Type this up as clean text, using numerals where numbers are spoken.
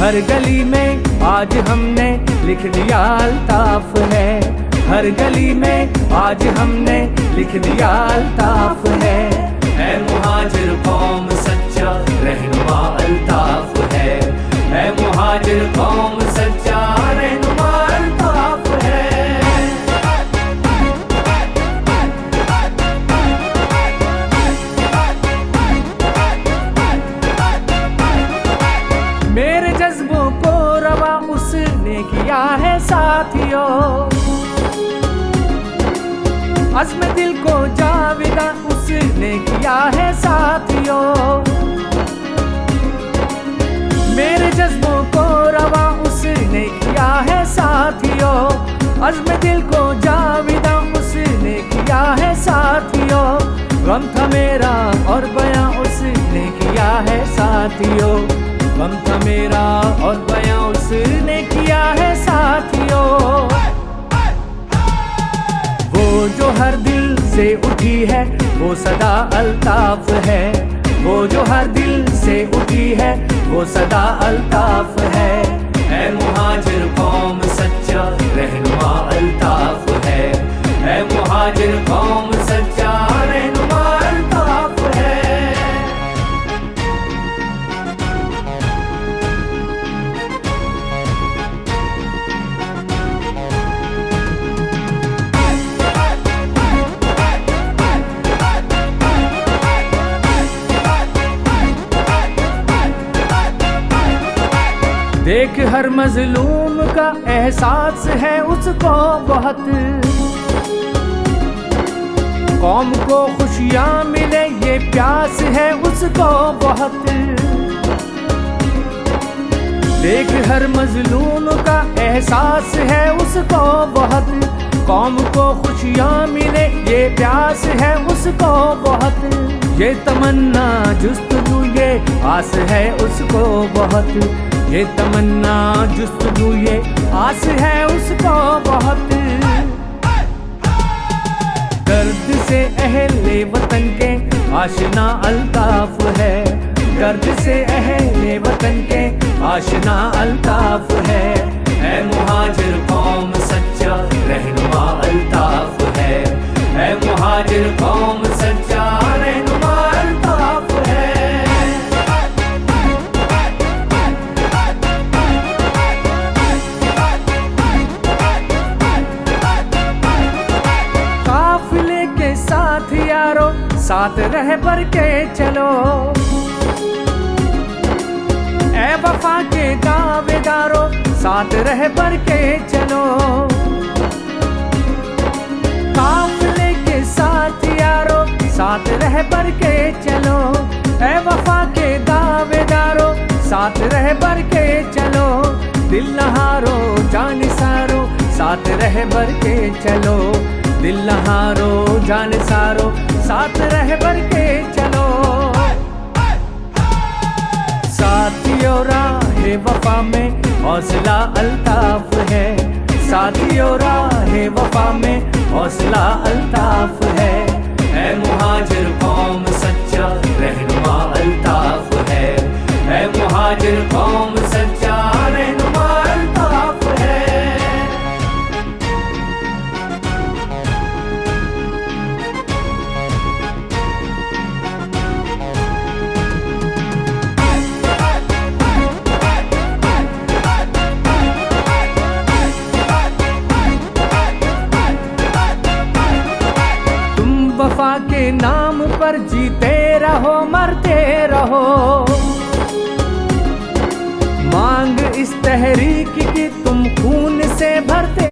हर गली में आज हमने लिख दिया अल्ताफ है, हर गली में आज हमने लिख दिया अल्ताफ है। ऐ मुहाजिर कौम सच्चा रहनुमा अल्ताफ है, ऐ मुहाजिर कौम सच्चा रहनुमा अल्ताफ है। मेरे जज्बों को रवा उसने किया है साथियों, अज़्म दिल को जाविदा उसने किया है साथियों। मेरे जज्बों को रवा उसने किया है साथियों, अज़्म दिल को जाविदा उसने किया है साथियों। गम था मेरा और बयां उसने किया है साथियों, गम था मेरा और बयां उसने किया है साथियों। वो जो हर दिल से उठी है वो सदा अल्ताफ है, वो जो हर दिल से उठी है वो सदा अल्ताफ है। ऐ मुहाजिर कौम सच्चा रहनुमा अल्ताफ है, ऐ मुहाजिर कौम सच्चा रहनुमा अल्ताफ है। देख हर मजलूम का एहसास है उसको बहुत, कौम को खुशियां मिले ये प्यास है उसको बहुत। देख हर मजलूम का एहसास है उसको बहुत, कौम को खुशियां मिले ये प्यास है उसको बहुत। ये तमन्ना जुस्तजू ये आस है उसको बहुत, ये तमन्ना जुस्तजू ये आस है उसको बहुत। दर्द से अहले वतन के आशना अल्ताफ है, दर्द से अहले वतन के आशना अल्ताफ है। ऐ मुहाजिर कौम सच्चा रहनुमा अल्ताफ है, ऐ मुहाजिर कौम सच्चा रहनुमा अल्ताफ है। काफिले के साथ यारो साथ रह बढ़ के चलो, ऐ वफा के दावेदारों साथ रह बढ़ के चलो। काफिले के साथ यारो साथ रह बढ़ के चलो, ऐ वफा के दावेदारों साथ रह बढ़ के चलो। दिल न हारो जान सारो साथ रह बढ़ के चलो, दिल न हारो जान सारो साथ रह बढ़ के चलो। साथियों राहे वफा में हौसला अल्ताफ है, साथियों राहे वफा में हौसला अल्ताफ है। ऐ मुहाजिर कौम सच्चा रहनुमा अल्ताफ है, ऐ मुहाजिर कौम सच्चा रहनुमा अल्ताफ है। वफा के नाम पर जीते रहो मरते रहो, मांग इस तहरीक की तुम खून से भरते